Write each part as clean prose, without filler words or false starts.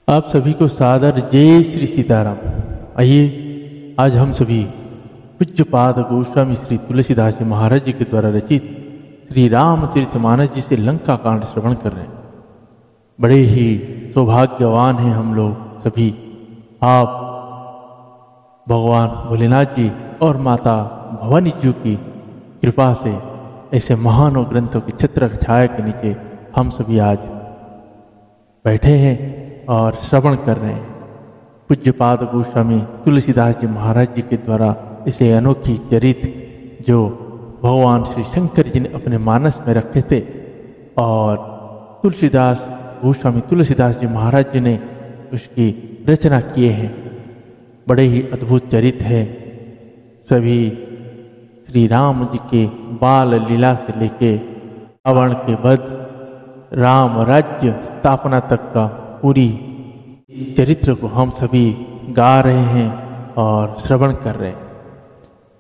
आप सभी को सादर जय श्री सीताराम। आइए आज हम सभी पूज्यपाद गोस्वामी श्री तुलसीदास जी महाराज जी के द्वारा रचित श्री रामचरितमानस जी से लंका कांड श्रवण कर रहे हैं। बड़े ही सौभाग्यवान हैं हम लोग सभी। आप भगवान भोलेनाथ जी और माता भवानी जी की कृपा से ऐसे महान ग्रंथों की छत्र छाया के नीचे हम सभी आज बैठे हैं और श्रवण कर रहे हैं। पूज्यपाद गोस्वामी तुलसीदास जी महाराज जी के द्वारा इसे अनोखी चरित जो भगवान श्री शंकर जी ने अपने मानस में रखे थे और गोस्वामी तुलसीदास जी महाराज जी ने उसकी रचना किए हैं। बड़े ही अद्भुत चरित है। सभी श्री राम जी के बाल लीला से लेके रावण के वध, राम राज्य स्थापना तक का पूरी चरित्र को हम सभी गा रहे हैं और श्रवण कर रहे हैं।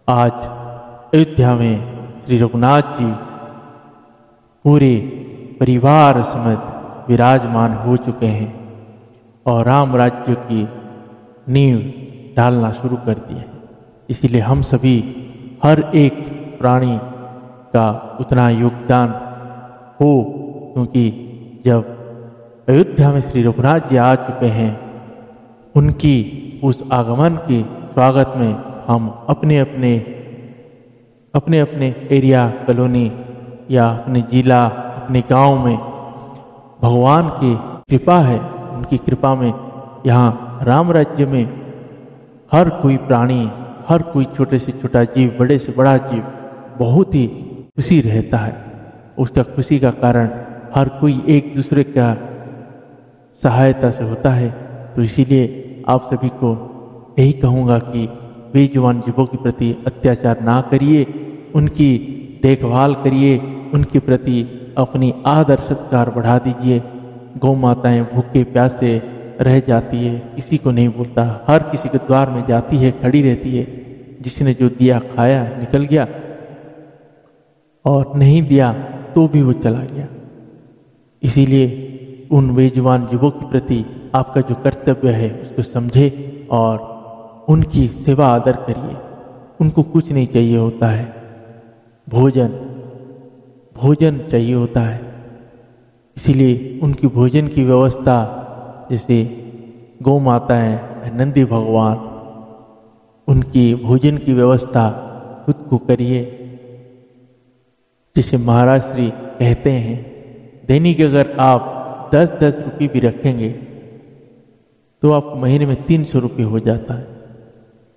आज अयोध्या में श्री रघुनाथ जी पूरे परिवार समेत विराजमान हो चुके हैं और राम राज्य की नींव डालना शुरू कर दिए हैं। इसीलिए हम सभी हर एक प्राणी का उतना योगदान हो, क्योंकि जब अयोध्या में श्री रघुनाथ जी आ चुके हैं, उनकी उस आगमन के स्वागत में हम अपने अपने एरिया, कॉलोनी या अपने जिला, अपने गांव में भगवान की कृपा है। उनकी कृपा में यहाँ राम राज्य में हर कोई प्राणी, हर कोई छोटे से छोटा जीव, बड़े से बड़ा जीव बहुत ही खुशी रहता है। उसका खुशी का कारण हर कोई एक दूसरे का सहायता से होता है। तो इसीलिए आप सभी को यही कहूँगा कि बेजुबान जीवों के प्रति अत्याचार ना करिए, उनकी देखभाल करिए, उनके प्रति अपनी आदर सत्कार बढ़ा दीजिए। गौ माताएं भूखे प्यासे रह जाती है, किसी को नहीं बोलता, हर किसी के द्वार में जाती है, खड़ी रहती है। जिसने जो दिया खाया निकल गया और नहीं दिया तो भी वो चला गया। इसीलिए उन बेजुबान जीवों के प्रति आपका जो कर्तव्य है उसको समझे और उनकी सेवा आदर करिए। उनको कुछ नहीं चाहिए होता है, भोजन चाहिए होता है। इसीलिए उनकी भोजन की व्यवस्था, जैसे गौ माताएं, नंदी भगवान, उनकी भोजन की व्यवस्था खुद को करिए। जिसे महाराज श्री कहते हैं, दैनिक अगर आप 10-10 रुपये भी रखेंगे तो आप महीने में 300 रुपये हो जाता है।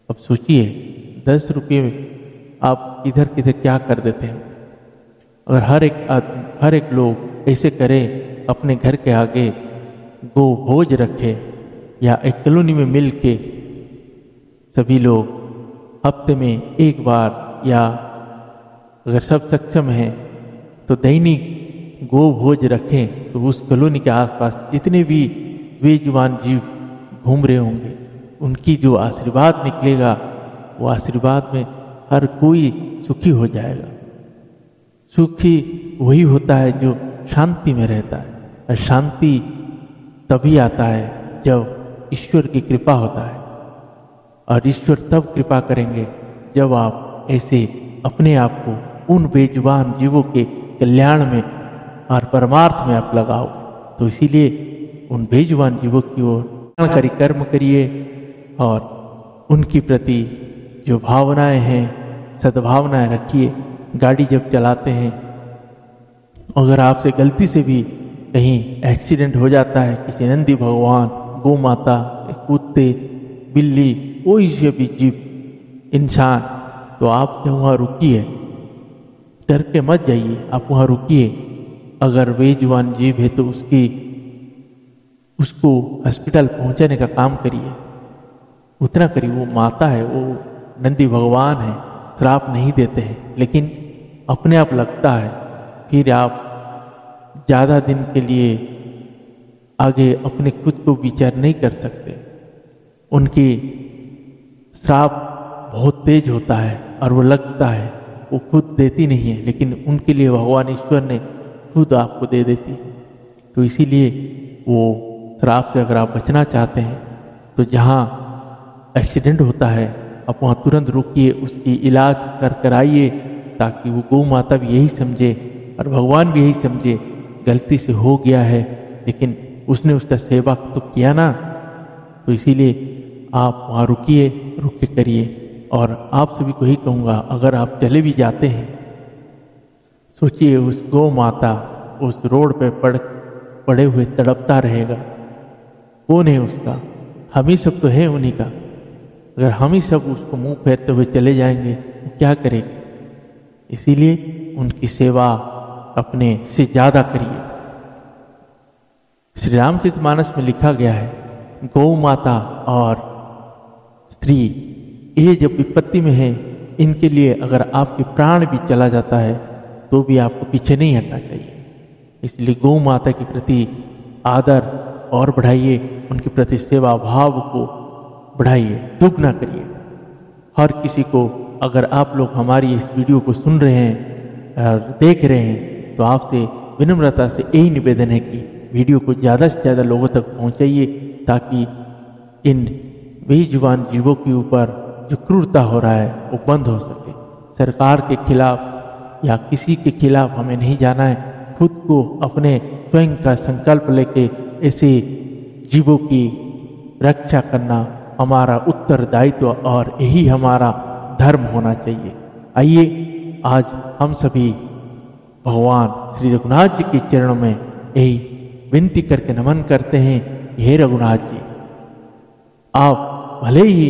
अब सोचिए 10 रुपये में आप किधर किधर क्या कर देते हैं। अगर हर एक लोग ऐसे करे, अपने घर के आगे गो भोज रखे या एक कॉलोनी में मिल के सभी लोग हफ्ते में एक बार, या अगर सब सक्षम हैं तो दैनिक गो भोज रखें, तो उस कॉलोनी के आसपास जितने भी बेजुबान जीव घूम रहे होंगे, उनकी जो आशीर्वाद निकलेगा, वो आशीर्वाद में हर कोई सुखी हो जाएगा। सुखी वही होता है जो शांति में रहता है, और शांति तभी आता है जब ईश्वर की कृपा होता है। और ईश्वर तब कृपा करेंगे जब आप ऐसे अपने आप को उन बेजुबान जीवों के कल्याण में और परमार्थ में आप लगाओ। तो इसीलिए उन बेजुबान जीवों की ओर कल्याणकारी कर्म करिए और उनके प्रति जो भावनाएं हैं, सद्भावनाएं रखिए। गाड़ी जब चलाते हैं, अगर आपसे गलती से भी कहीं एक्सीडेंट हो जाता है, किसी नंदी भगवान, गौ माता, कुत्ते, बिल्ली, कोई से भी जीव, इंसान, तो आप वहाँ रुकिए, डर के मत जाइए, आप वहाँ रुकिए। अगर बेजुबान जीव है तो उसको हॉस्पिटल पहुंचाने का काम करिए, उतना करिए। वो माता है, वो नंदी भगवान है, श्राप नहीं देते हैं, लेकिन अपने आप लगता है। फिर आप ज़्यादा दिन के लिए आगे अपने खुद को विचार नहीं कर सकते। उनकी श्राप बहुत तेज होता है और वो लगता है, वो खुद देती नहीं है, लेकिन उनके लिए भगवान ईश्वर ने खुद आपको दे देती है। तो इसीलिए वो श्राप से अगर आप बचना चाहते हैं तो जहाँ एक्सीडेंट होता है आप वहाँ तुरंत रुकिए, उसकी इलाज कराइए, ताकि वो गौ माता भी यही समझे और भगवान भी यही समझे गलती से हो गया है, लेकिन उसने उसका सेवा तो किया ना। तो इसीलिए आप वहाँ रुकिए, रुक के करिए। और आप सभी को ही कहूँगा, अगर आप चले भी जाते हैं, सोचिए उस गौ माता उस रोड पे पड़े हुए तड़पता रहेगा, कौन है उसका? हम ही सब तो है उन्हीं का। अगर हम ही सब उसको मुंह फेरते हुए चले जाएंगे तो क्या करेंगे? इसीलिए उनकी सेवा अपने से ज़्यादा करिए। श्री रामचरितमानस में लिखा गया है, गौ माता और स्त्री ये जब विपत्ति में है, इनके लिए अगर आपके प्राण भी चला जाता है तो भी आपको पीछे नहीं हटना चाहिए। इसलिए गौ माता के प्रति आदर और बढ़ाइए, उनके प्रति सेवा भाव को बढ़ाइए, दुगना करिए। हर किसी को, अगर आप लोग हमारी इस वीडियो को सुन रहे हैं और देख रहे हैं, तो आपसे विनम्रता से यही निवेदन है कि वीडियो को ज़्यादा से ज़्यादा लोगों तक पहुंचाइए, ताकि इन बेजुबान जीवों के ऊपर जो क्रूरता हो रहा है वो बंद हो सके। सरकार के खिलाफ या किसी के खिलाफ हमें नहीं जाना है, खुद को अपने स्वयं का संकल्प लेके ऐसे जीवों की रक्षा करना हमारा उत्तरदायित्व और यही हमारा धर्म होना चाहिए। आइए आज हम सभी भगवान श्री रघुनाथ जी के चरणों में यही विनती करके नमन करते हैं, हे रघुनाथ जी, आप भले ही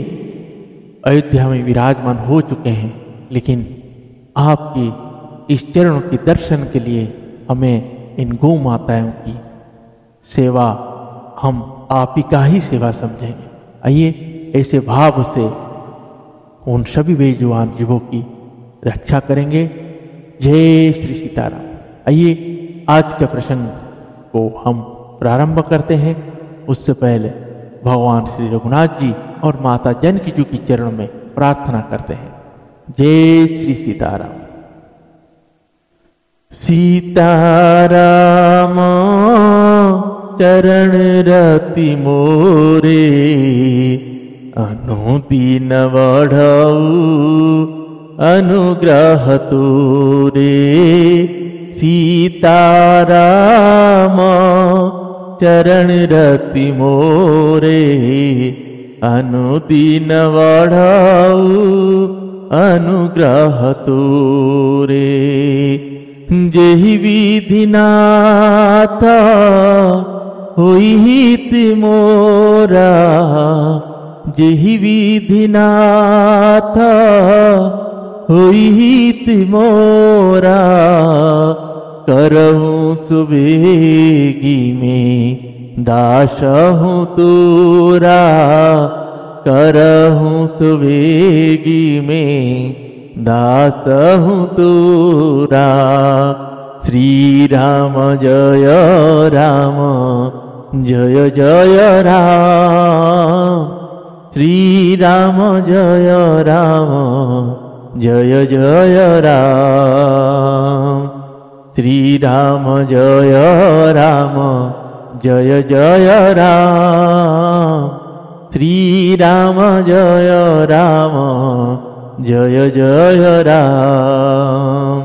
अयोध्या में विराजमान हो चुके हैं, लेकिन आपके इस चरणों के दर्शन के लिए हमें इन गौ माताओं की सेवा हम आप ही का ही सेवा समझेंगे। आइए ऐसे भाव से उन सभी बेजुबान जीवों की रक्षा करेंगे। जय श्री सीताराम। आइए आज के प्रसंग को हम प्रारंभ करते हैं। उससे पहले भगवान श्री रघुनाथ जी और माता जानकी जी के चरणों में प्रार्थना करते हैं। जय श्री सीताराम। सीताराम चरण रति मोरे, अनुदीन बढ़ाऊ अनुग्रह तोरे। सीताराम चरण रति मोरे, अनुदीन बढ़ाऊ अनुग्रह तोरे। जेहि विधि नाथ होई हित मोरा, जेहि विधि नाथ होई हित मोरा। करहूँ सुबेगी में दास हूँ तोरा, करहूँ सुबेगी में दास हूँ तोरा। श्री राम जय राम जय जय राम, श्री राम जय राम जय जय राम। श्री राम जय राम जय जय राम, श्री राम जय राम जय जय राम।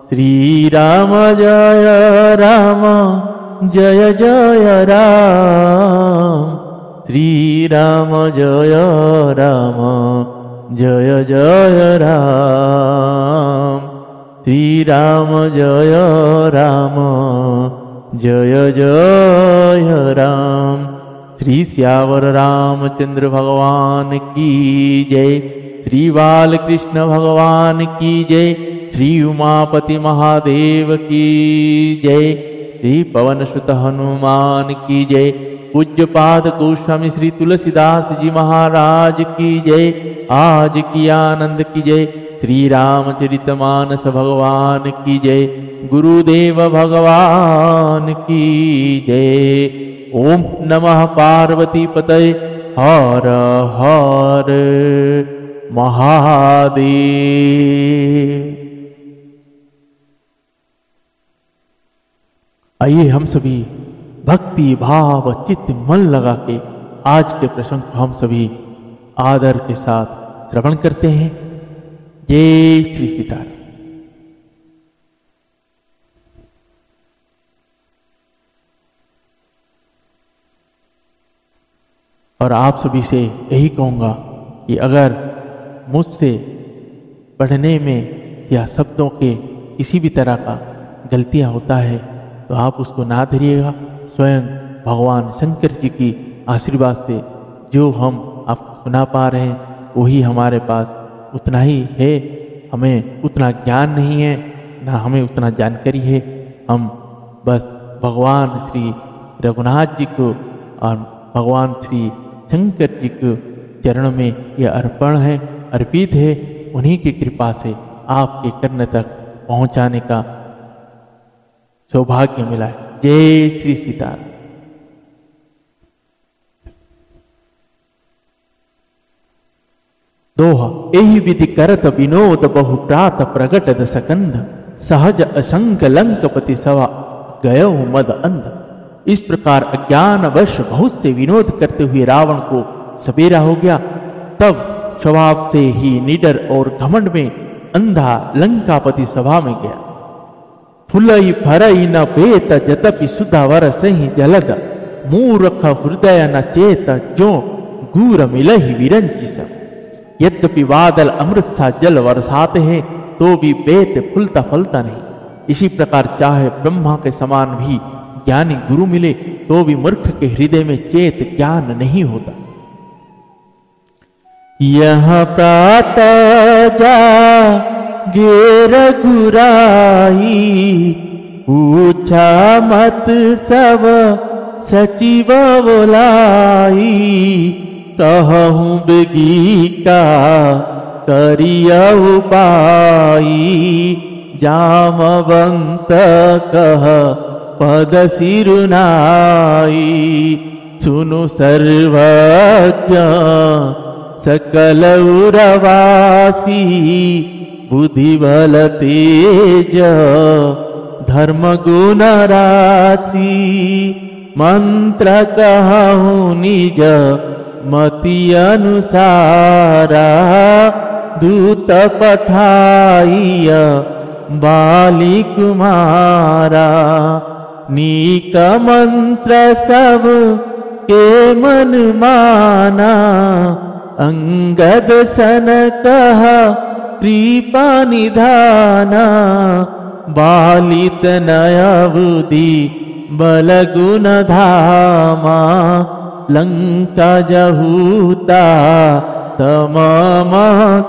श्री राम जय राम जय जय राम, श्री राम जय राम जय जय राम। श्री राम जय राम जय जय राम। श्री श्यावर रामचंद्र भगवान की जय। श्री बालकृष्ण भगवान की जय। श्री उमापति महादेव की जय। श्री पवन सुत हनुमान की जय। पूज्यपाद गोस्वामी श्री तुलसीदास जी महाराज की जय। आज की आनंद की जय। श्री रामचरितमानस भगवान की जय। गुरुदेव भगवान की जय। ओम नमः पार्वती पतये हर हर महादेव। आइए हम सभी भक्ति भाव चित्त मन लगा के आज के प्रसंग को हम सभी आदर के साथ श्रवण करते हैं। जय श्री सीताराम। और आप सभी से यही कहूँगा कि अगर मुझसे पढ़ने में या शब्दों के किसी भी तरह का गलतियाँ होता है तो आप उसको ना धरिएगा। स्वयं भगवान शंकर जी की आशीर्वाद से जो हम आपको सुना पा रहे हैं वही हमारे पास उतना ही है। हमें उतना ज्ञान नहीं है, ना हमें उतना जानकारी है। हम बस भगवान श्री रघुनाथ जी को और भगवान श्री शंकर जी के चरण में यह अर्पित है। उन्हीं की कृपा से आपके कर्ण तक पहुंचाने का सौभाग्य मिला है। जय श्री सीताराम। दोहा। एहि विधि करत विनोद बहु प्रात प्रगट दसकंध सहज असंक लंकपति सवा गयो मद अंध। इस प्रकार अज्ञान वश बहुत से विनोद करते हुए रावण को सवेरा हो गया। तब स्वभाव से ही निडर और घमंड में अंधा लंकापति सभा में गया। फुलई फरई न पेत जतपि सुधावर सही जलद मूर्ख हृदय न चेत जो गूर मिलहि विरंची सब। यद्यपि बादल अमृत सा जल बरसाते हैं तो भी बेत फुलता फलता नहीं। इसी प्रकार चाहे ब्रह्मा के समान भी ज्ञानी गुरु मिले तो भी मूर्ख के हृदय में चेत ज्ञान नहीं होता। यह प्रातः जागे रघुराई पूछा मत सब सचिव बोलाई। कहूँ बेगी का करिया उपाई जामवंत कह पद सिरुनाई। सुनु सर्वज्ञ सकल उरवासी बुद्धि बल तेज धर्म गुण राशि। मंत्र कहूँ निज मति अनुसारा दूत पठाइय बाली कुमारा। नीक मंत्र सब के मन माना अंगद सन कह कृपा निधाना। बालित नय बुद्धि बल गुण धामा लंका जहूता तमाम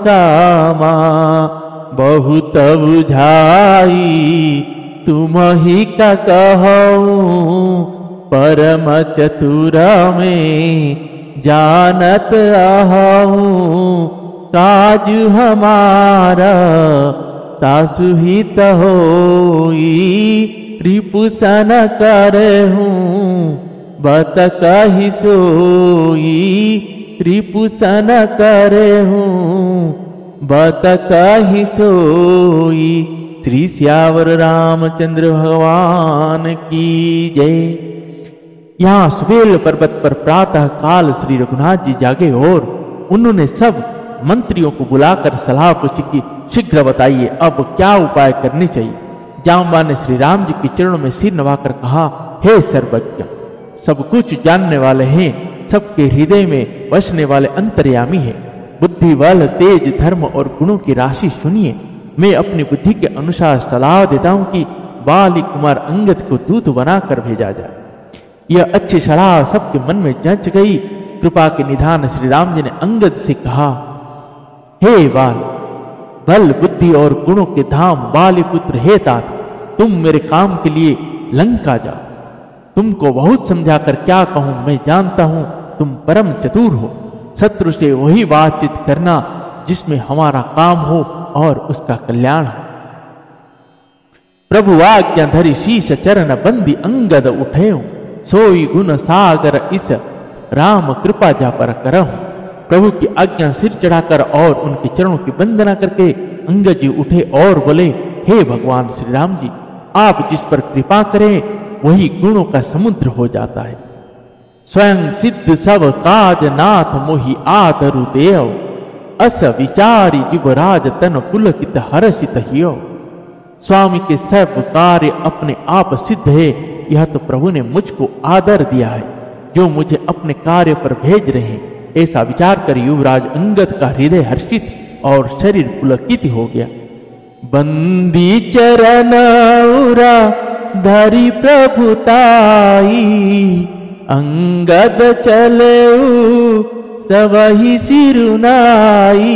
कामा। बहुत बुझाई तुम ही का कहूँ परम चतुर में जानत आहूँ। काज हमारा तासुहित होई रिपुसन करहूँ बत कहि सोई। रिपुसन करहूँ बत कहि सोई। श्री श्यावर रामचंद्र भगवान की जय। यहाँ सुबेल पर्वत पर प्रातः काल श्री रघुनाथ जी जागे और उन्होंने सब मंत्रियों को बुलाकर सलाह पूछी कि शीघ्र बताइए अब क्या उपाय करने चाहिए। जाम्बा ने श्री राम जी के चरणों में सिर नवाकर कहा, हे सर्वज्ञ, सब कुछ जानने वाले हैं, सबके हृदय में बसने वाले अंतर्यामी है। बुद्धि बल तेज धर्म और गुणों की राशि सुनिए। मैं अपनी बुद्धि के अनुसार सलाह देता हूँ कि बाली कुमार अंगद को दूत बनाकर भेजा जाए। यह अच्छी सलाह सबके मन में जच गई। कृपा के निधान श्री राम जी ने अंगद से कहा, हे बाल, बल बुद्धि और गुणों के धाम बाली पुत्र हे तात, तुम मेरे काम के लिए लंका जाओ। तुमको बहुत समझाकर क्या कहूं, मैं जानता हूं तुम परम चतुर हो। शत्रु से वही बातचीत करना जिसमें हमारा काम हो और उसका कल्याण हो। प्रभु आज्ञा धरि शीश चरण बंदी अंगद उठेऊ। सोई गुण सागर इस राम कृपा जा पर करहूं। प्रभु की आज्ञा सिर चढ़ाकर और उनके चरणों की वंदना करके अंगद जी उठे और बोले, हे भगवान श्री राम जी, आप जिस पर कृपा करें वही गुणों का समुद्र हो जाता है। स्वयं सिद्ध सब काज नाथ मोहि आदरु देव, अस विचारी युवराज तन पुलकित हर्षित हियो। स्वामी के सब कार्य अपने आप सिद्ध है, यह तो प्रभु ने मुझको आदर दिया है जो मुझे अपने कार्य पर भेज रहे हैं। ऐसा विचार कर युवराज अंगद का हृदय हर्षित और शरीर पुलकित हो गया। बंदी चरण उरा धरि प्रभुताई, अंगद चले सबहि सिरुनाई।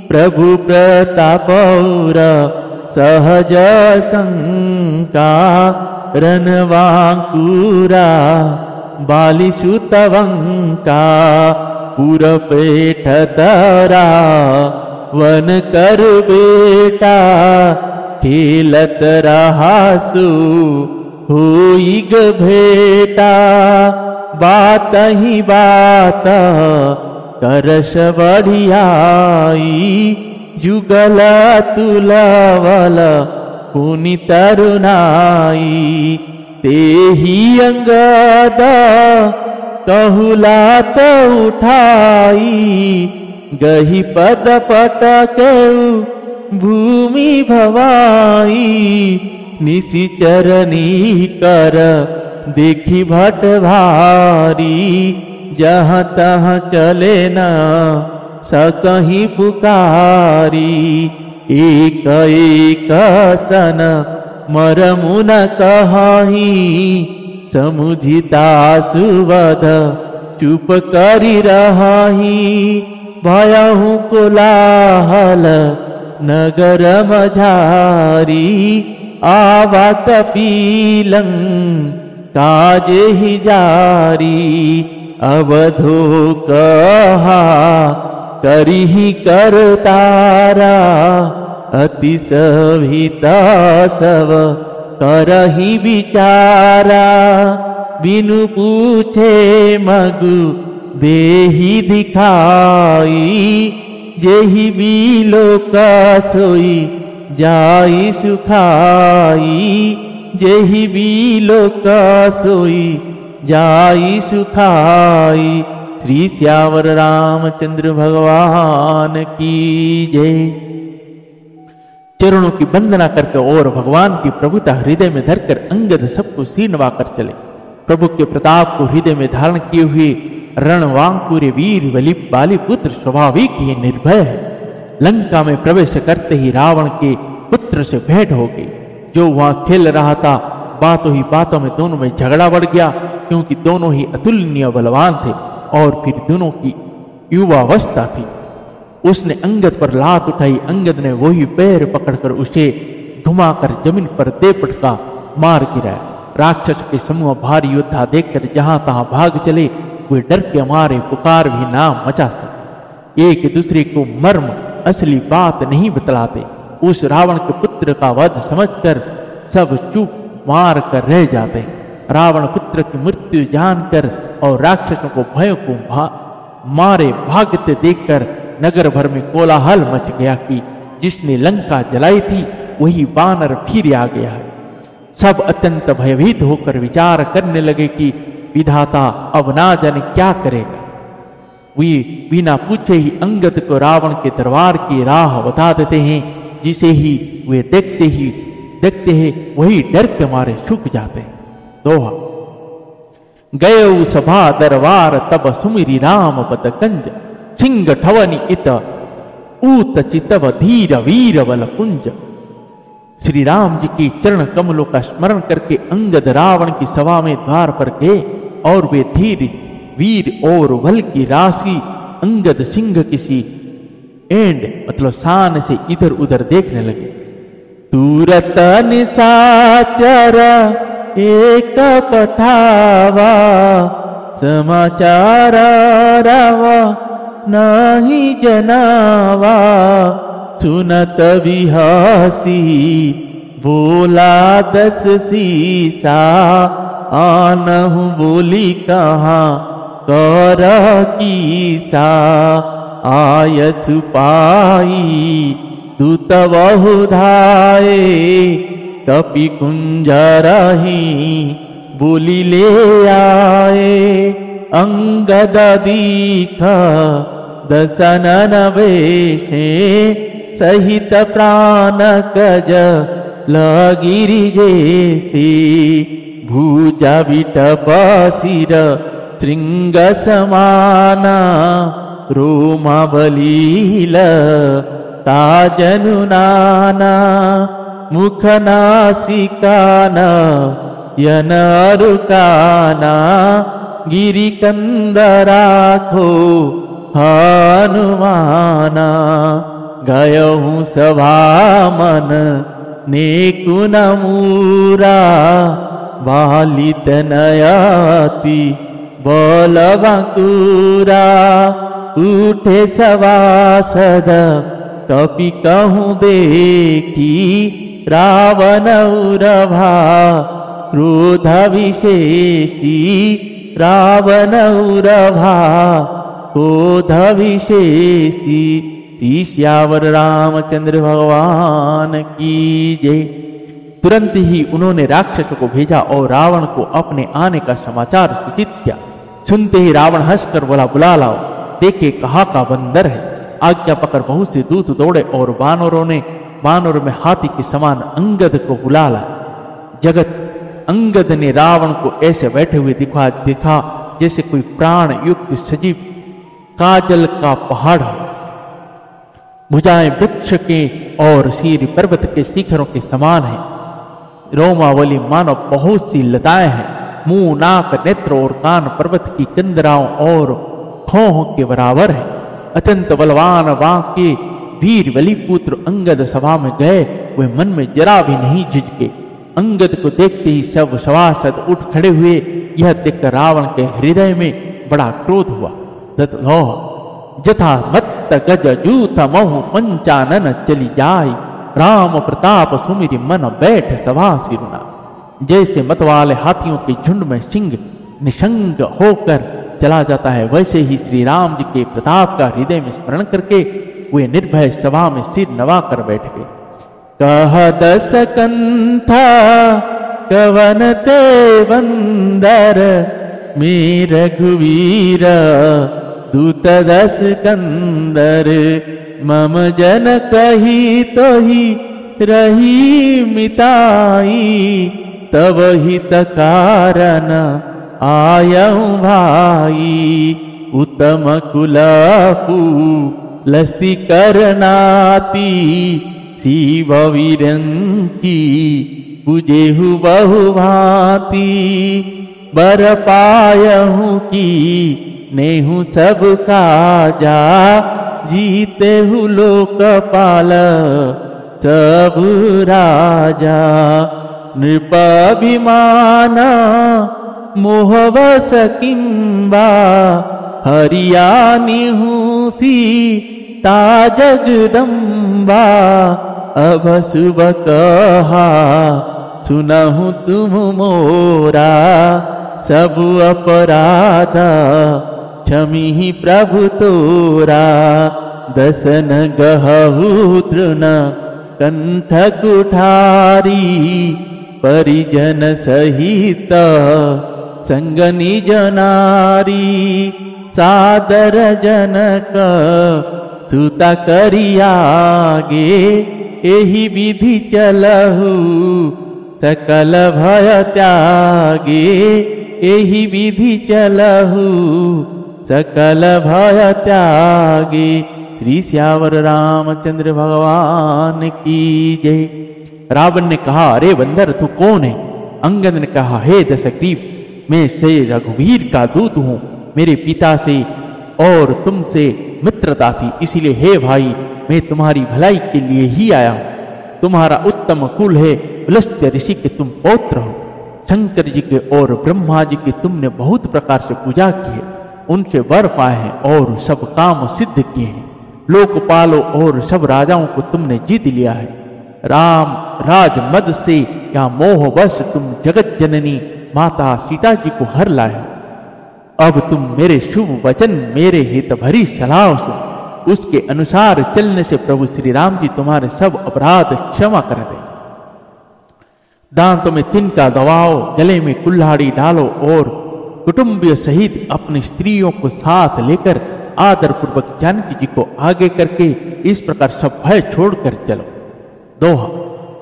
प्रभु प्रताप सहज शंका, रनवांकुरा बाली सुतवंका। पुर पेठ तरा वन कर बेटा, खेलत रहासु होई ग भेटा। बात ही बात करश बढ़ियाई, जुगल तुलवल पुनि तरुणाई। तेहि अंगद कहुलात उठाई, गही पद पटके भूमि भवाई। निशिचरनी कर देखी भट भारी, जहाँ तहाँ चले न सकहीं पुकारी। एक एक सन मरमुन कहाही, समुझिता सुवध चुप करी रहाही। भयहु कोलाहल नगर मझारी, आवा कपीलं काज ही जारी। अवधो कहा करी ही कर तारा, अति सभिता सब करही विचारा। बिनु पूछे मगु देहि दिखाई, जेहि बिलोक सोई जाई सुखाई। जेहि बिलोक सोई जाई सुखाई। श्री श्यावर रामचंद्र भगवान की जय। चरणों की वंदना करके और भगवान की प्रभुता हृदय में धरकर अंगद सबको सिर नवाकर चले। प्रभु के प्रताप को हृदय में धारण किए हुए रणवांकुर वीर बाली पुत्र स्वाभाविक ही निर्भय है। लंका में प्रवेश करते ही रावण के पुत्र से भेंट हो गई। जो वहां खेल रहा था, बातों ही बातों में दोनों में झगड़ा बढ़ गया, क्योंकि दोनों ही अतुलनीय बलवान थे और फिर दोनों की युवावस्था थी। उसने अंगद पर लात उठाई। अंगद ने वही पैर पकड़कर उसे घुमाकर जमीन पर दे पटका मार गिराया। राक्षस के समूह भारी योद्धा देखकर जहां तहां भाग चले। वे डर के मारे पुकार भी ना मचा सके। एक दूसरे को मर्म असली बात नहीं बतलाते। उस रावण के पुत्र का वध समझकर सब चुप मार कर रह जाते। रावण पुत्र की मृत्यु जानकर और राक्षसों को भयों को मारे भागते देखकर नगर भर में कोलाहल मच गया कि जिसने लंका जलाई थी वही वानर फिर आ गया है। सब अत्यंत भयभीत होकर विचार करने लगे कि विधाता अब ना जाने क्या करेगा। वे बिना पूछे ही अंगद को रावण के दरबार की राह बता देते हैं। जिसे ही वे देखते हैं वही डर के मारे सूख जाते हैं। दोहा। गयो सभा दरबार तब सुमिरी राम पद कंज, सिंह ठवनी इत ऊत चितव धीर वीर बल पुंज। श्री राम जी के चरण कमलों का स्मरण करके अंगद रावण की सभा में द्वार पर गए और वे धीर वीर और बल की राशि अंगद सिंह किसी एंड मतलब शान से इधर उधर देखने लगे। तुरत निशाचर एक पठावा, समाचार रावा नाही जनावा। सुनत बिहासी बोला दस सीसा, आनहु बोली कहाँ कर कीसा। आय सुपाई दूत बहु धाये, कपि कुंजरहि बोली ले आए। अंगद दीखा दशनन वेशे सहित प्राण गज लगिरि जैसे। भुजा विटप शिर श्रृंग समाना रोमावलील ताजनु नाना। मुख नासिकान यन अरुकाना गिरि कंदराखो हनुमाना। गयहूँ सभा मन नेकुन मूरा बालित नयति बलवांकुरा। उठे सभासद कपि कहूँ देखी रावण उरभा क्रोध विशेषी। रावण उरभा क्रोध विशेषी। श्री सियावर रामचंद्र भगवान की जय। तुरंत ही उन्होंने राक्षसों को भेजा और रावण को अपने आने का समाचार सूचित किया। सुनते ही रावण हंसकर बोला, बुला लाओ, देखे कहाँ का बंदर है। आज्ञा पकड़ बहुत से दूत दौड़े और बानरों में हाथी के समान अंगद को बुला ला। जगत अंगद ने रावण को ऐसे बैठे हुए दिखा जैसे कोई प्राण युक्त सजीव काजल का पहाड़ हो। भुजाएं वृक्ष के और सिर पर्वत के शिखरों के समान है। रोमावली मानो बहुत सी लताएं हैं। मुंह, नाक, नेत्र और कान पर्वत की कंदराओं और खोह के बराबर है। अत्यंत बलवान वाक्य वीर बलिपुत्र अंगद सभा में गए। वे मन में जरा भी नहीं झिझके। अंगद को देखते ही सब सभासद उठ खड़े हुए। यह देखकर रावण के हृदय में बड़ा क्रोध हुआ। जथा मत्त गज जूथ महु पंचानन चली जाय। राम प्रताप सुमिरि मन बैठ सभा सिरुना। जैसे मतवाले हाथियों के झुंड में सिंह निशंग होकर चला जाता है, वैसे ही श्री राम जी के प्रताप का हृदय में स्मरण करके वे निर्भय सभा में सिर नवा कर बैठ गए। कह दस कंथा कवन ते बंदर मेर रघुवीर दूत दस कंदर। मम जन कही तो ही रही मिताई तब हित कारण आयऊं भाई। उत्तम कुलपु लस्ति करनाती शिव विरंची पूजेहु बहु भांति। बर पायहूँ की नेहु सब काजा जीते हु लोकपाल सब राजा। नृपाभिमान मोहवश किंबा हरियाणी हूँ सीता जगदम्बा। अब शुभ कहा सुनहु तुम मोरा सब अपराध क्षमी प्रभु तोरा। दसन गहु तृण कंठ कुठारी परिजन सहित संग निज नारी। सादर जनक सुता करियागे एहि विधि चलहु सकल भय त्यागे। एहि विधि चलहु सकल भय त्यागे। श्री सियावर रामचंद्र भगवान की जय। रावण ने कहा, अरे बंदर तू कौन है? अंगद ने कहा, हे दशग्रीव, मैं श्री रघुवीर का दूत हूँ। मेरे पिता से और तुमसे मित्रता थी, इसीलिए हे भाई मैं तुम्हारी भलाई के लिए ही आया हूँ। तुम्हारा उत्तम कुल है, पुलस्त्य ऋषि के तुम पौत्र हो। शंकर जी के और ब्रह्मा जी की तुमने बहुत प्रकार से पूजा की है, उनसे वर पाए हैं और सब काम सिद्ध किए हैं। लोकपालों और सब राजाओं को तुमने जीत लिया है। राम राज मद से या मोह बस तुम जगत जननी माता सीता जी को हर लाए हो। अब तुम मेरे शुभ वचन, मेरे हित भरी सलाह सुन, उसके अनुसार चलने से प्रभु श्री राम जी तुम्हारे सब अपराध क्षमा कर दे। दांतों में तिनका दबाओ, गले में कुल्हाड़ी डालो और कुटुंबियों सहित अपनी स्त्रियों को साथ लेकर आदर पूर्वक जानकी जी को आगे करके इस प्रकार सब भय छोड़कर चलो। दोहा।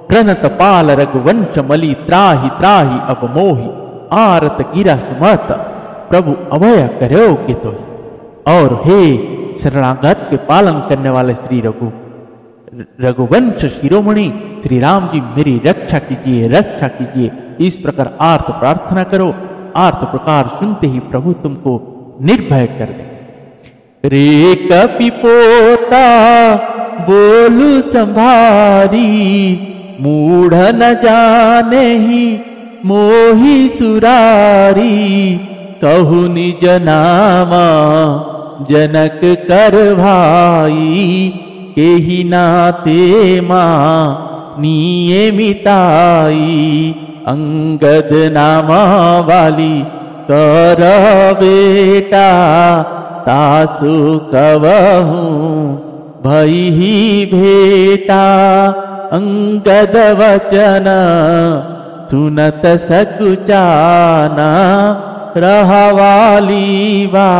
प्रणत पाल रघुवंश मलि त्राहि त्राहि अब मोहि, आरत गिरा सुमत प्रभु अभय करो के तो। और हे शरणागत के पालन करने वाले श्री रघुवंश शिरोमणि श्री राम जी, मेरी रक्षा कीजिए, रक्षा कीजिए। इस प्रकार आर्त प्रार्थना करो। आर्त प्रकार सुनते ही प्रभु तुमको निर्भय कर दे। रे कपिपोता बोलू संभारी, मूढ़ न जाने ही मोहि सुरारी। कहु निज नामा जनक कर भाई, केहि नाते मां नियमिताई। अंगद नामा वाली कर बेटा, तासु कवहूं भई ही भेटा। अंगद वचन सुनत सकुचाना, रहवाली वा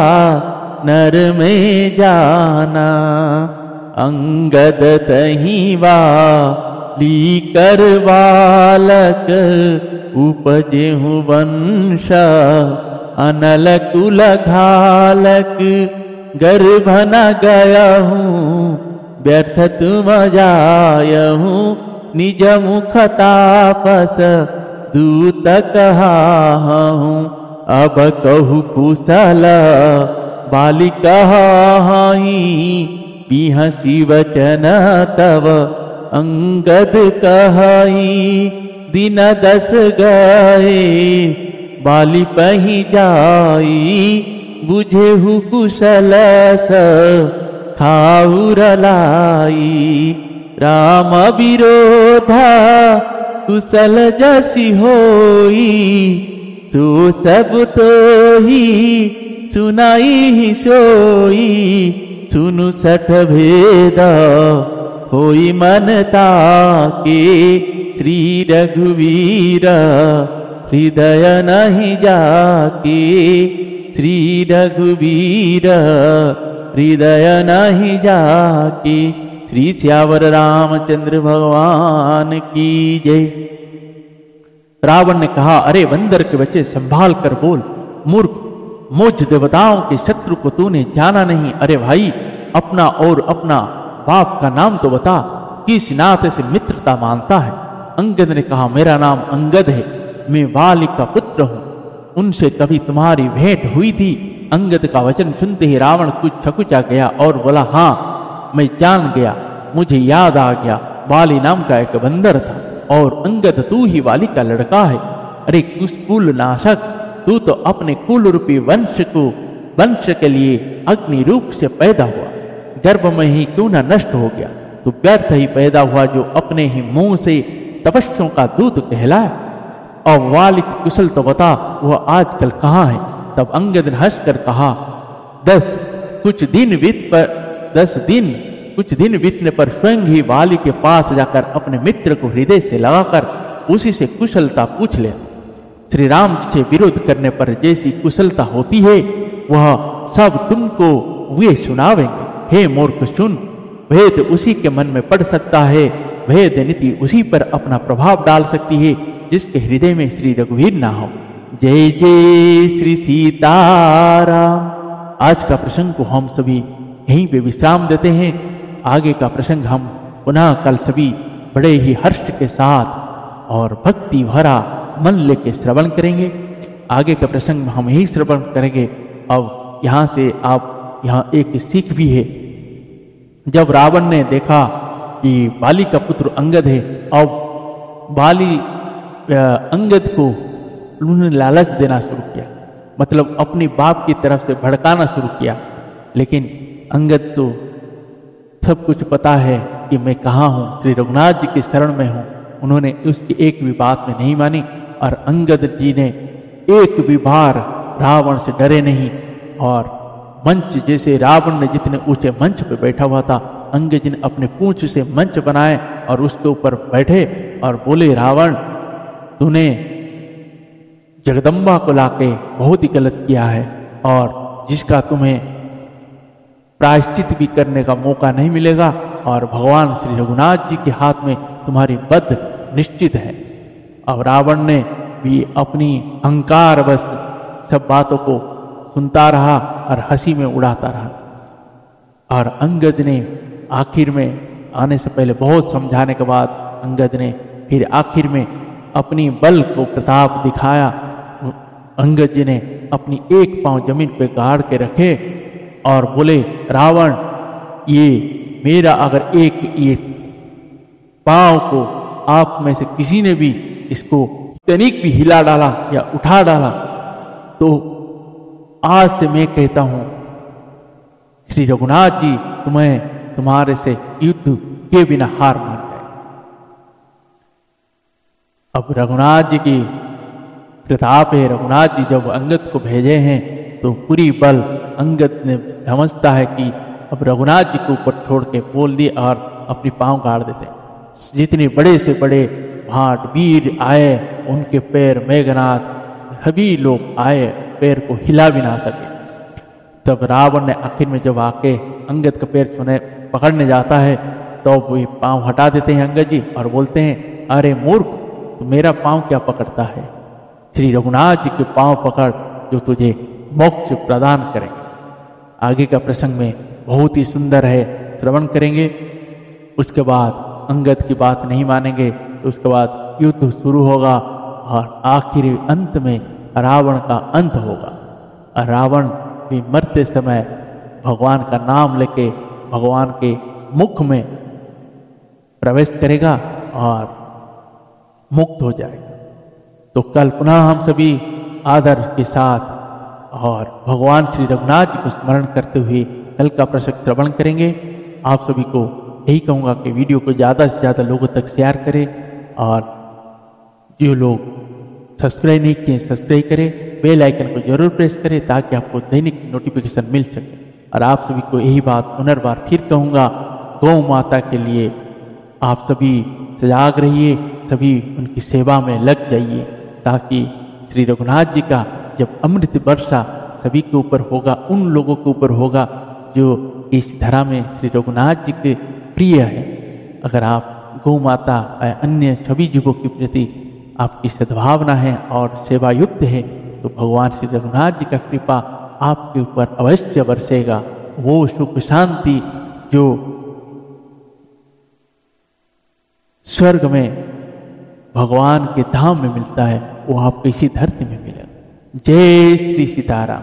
नर में जाना। अंगद तही वाली कर बालक, उपजेहु वंश अनल कुल घालक। गर्भ न गयहूँ व्यर्थ तुम जायहूँ, निज मुख तापस दूत कहाहूँ। अब कहु कुशल बाली कहाई, बिहसी वचन तब अंगद कहाई। दिन 10 गए बाली पही जाई, बुझेहु कुशल स खाउर लाई। राम विरोधा कुशल जसी होई, सो सब तो ही सुनाई ही सोई। सुनु 60 भेद होई मनता के, श्री रघुवीर हृदय नहीं जाके। श्री रघुवीर हृदय नहीं जाके। श्री श्यावर रामचंद्र भगवान की जय। रावण ने कहा, अरे बंदर के बच्चे संभाल कर बोल, मूर्ख, मुझ देवताओं के शत्रु को तूने जाना नहीं। अरे भाई, अपना और अपना बाप का नाम तो बता, किस नाते से मित्रता मानता है। अंगद ने कहा, मेरा नाम अंगद है, मैं वाली का पुत्र हूं, उनसे कभी तुम्हारी भेंट हुई थी। अंगद का वचन सुनते ही रावण कुछ छकुचा गया और बोला, हाँ मैं जान गया, मुझे याद आ गया, वाली नाम का एक बंदर था और अंगद तू ही वाली का लड़का है। अरे कुल नाशक, तू तो अपने कुल रूपी वंश के लिए अग्नि रूप से पैदा हुआ, गर्भ में ही क्यों न नष्ट हो गया। तू व्यर्थ ही पैदा हुआ जो अपने ही मुंह से तपस्वियों का दूत कहलाए। और वाली की कुशल तो बता, वह आजकल कहाँ है। तब अंगद ने हंसकर कहा, 10 कुछ दिन बीतने पर स्वयं ही वाली के पास जाकर अपने मित्र को हृदय से लगाकर उसी से कुशलता पूछ ले। श्री राम जी से विरोध करने पर जैसी कुशलता होती है वह सब तुमको वे सुनावेंगे। हे मूर्ख सुन, भेद उसी के मन में पड़ सकता है, भेद नीति उसी पर अपना प्रभाव डाल सकती है जिसके हृदय में श्री रघुवीर ना हो। जय जय श्री सीताराम। आज का प्रसंग को हम सभी यहीं पे विश्राम देते हैं। आगे का प्रसंग हम पुनः कल सभी बड़े ही हर्ष के साथ और भक्ति भरा मन लेके श्रवण करेंगे। आगे का प्रसंग हम यही श्रवण करेंगे। अब यहाँ से आप यहाँ एक सीख भी है। जब रावण ने देखा कि बाली का पुत्र अंगद है, अब बाली अंगद को उन्होंने लालच देना शुरू किया, मतलब अपने बाप की तरफ से भड़काना शुरू किया। लेकिन अंगद तो सब कुछ पता है कि मैं कहाँ हूँ, श्री रघुनाथ जी के शरण में हूँ। उन्होंने उसकी एक भी बात में नहीं मानी और अंगद जी ने एक भी बार रावण से डरे नहीं। और मंच, जैसे रावण ने जितने ऊंचे मंच पे बैठा हुआ था, अंगद जी ने अपने पूंछ से मंच बनाए और उसके ऊपर बैठे और बोले, रावण तूने जगदम्बा को लाके बहुत ही गलत किया है और जिसका तुम्हें प्रायश्चित भी करने का मौका नहीं मिलेगा और भगवान श्री रघुनाथ जी के हाथ में तुम्हारी वध निश्चित है। अब रावण ने भी अपनी अहंकार बस सब बातों को सुनता रहा और हंसी में उड़ाता रहा। और अंगद ने आखिर में आने से पहले बहुत समझाने के बाद अंगद ने फिर आखिर में अपनी बल को प्रताप दिखाया। अंगद जी ने अपनी एक पांव जमीन पे गाड़ के रखे और बोले, रावण, ये मेरा अगर एक ये पांव को आप में से किसी ने भी इसको तनिक भी हिला डाला या उठा डाला तो आज से मैं कहता हूं श्री रघुनाथ जी तुम्हें तुम्हारे से युद्ध के बिना हार मान गए। अब रघुनाथ जी की प्रताप है। रघुनाथ जी जब अंगद को भेजे हैं तो पूरी बल अंगद ने समझता है कि अब रघुनाथ जी के ऊपर छोड़ के बोल दिए और अपनी पांव गाड़ देते। जितने बड़े से बड़े भाट वीर आए उनके पैर मेघनाथ सभी लोग आए, पैर को हिला भी ना सके। तब रावण ने आखिर में जब आके अंगद का पैर छूने पकड़ने जाता है तो वो पांव हटा देते हैं अंगद जी और बोलते हैं, अरे मूर्ख, तो मेरा पांव क्या पकड़ता है? श्री रघुनाथ जी के पांव पकड़ जो तुझे मोक्ष प्रदान करेंगे। आगे का प्रसंग में बहुत ही सुंदर है, श्रवण करेंगे। उसके बाद अंगद की बात नहीं मानेंगे तो उसके बाद युद्ध शुरू होगा और आखिरी अंत में रावण का अंत होगा। रावण भी मरते समय भगवान का नाम लेके भगवान के मुख में प्रवेश करेगा और मुक्त हो जाएगा। तो कल पुनः हम सभी आदर के साथ और भगवान श्री रघुनाथ जी को स्मरण करते हुए कल का प्रसंग श्रवण करेंगे। आप सभी को यही कहूँगा कि वीडियो को ज़्यादा से ज़्यादा लोगों तक शेयर करें और जो लोग सब्सक्राइब नहीं किए सब्सक्राइब करें, बेल आइकन को जरूर प्रेस करें ताकि आपको दैनिक नोटिफिकेशन मिल सके। और आप सभी को यही बात पुनर्बार फिर कहूँगा, गौ माता के लिए आप सभी सजाग रहिए, सभी उनकी सेवा में लग जाइए ताकि श्री रघुनाथ जी का जब अमृत वर्षा सभी के ऊपर होगा, उन लोगों के ऊपर होगा जो इस धरा में श्री रघुनाथ जी के प्रिय है। अगर आप गौ माता अन्य सभी जीवों के प्रति आपकी सद्भावना है और सेवा युक्त है तो भगवान श्री रघुनाथ जी का कृपा आपके ऊपर अवश्य बरसेगा। वो सुख शांति जो स्वर्ग में भगवान के धाम में मिलता है वो आपको इसी धरती में मिलेगा। जय श्री सीताराम।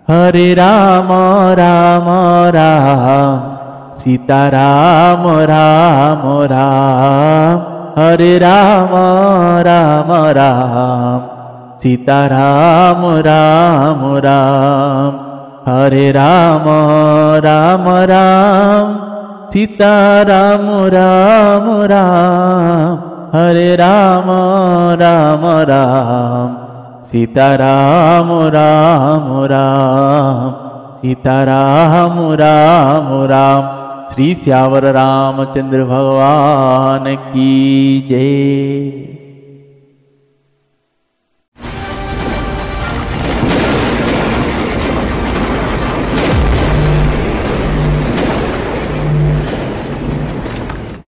हरे राम राम राम सीताराम राम राम, हरे राम राम राम सीताराम राम राम, हरे राम राम राम सीताराम राम राम, हरे राम राम राम सीताराम राम राम, सीताराम राम राम। श्री श्यावर रामचंद्र भगवान की जय।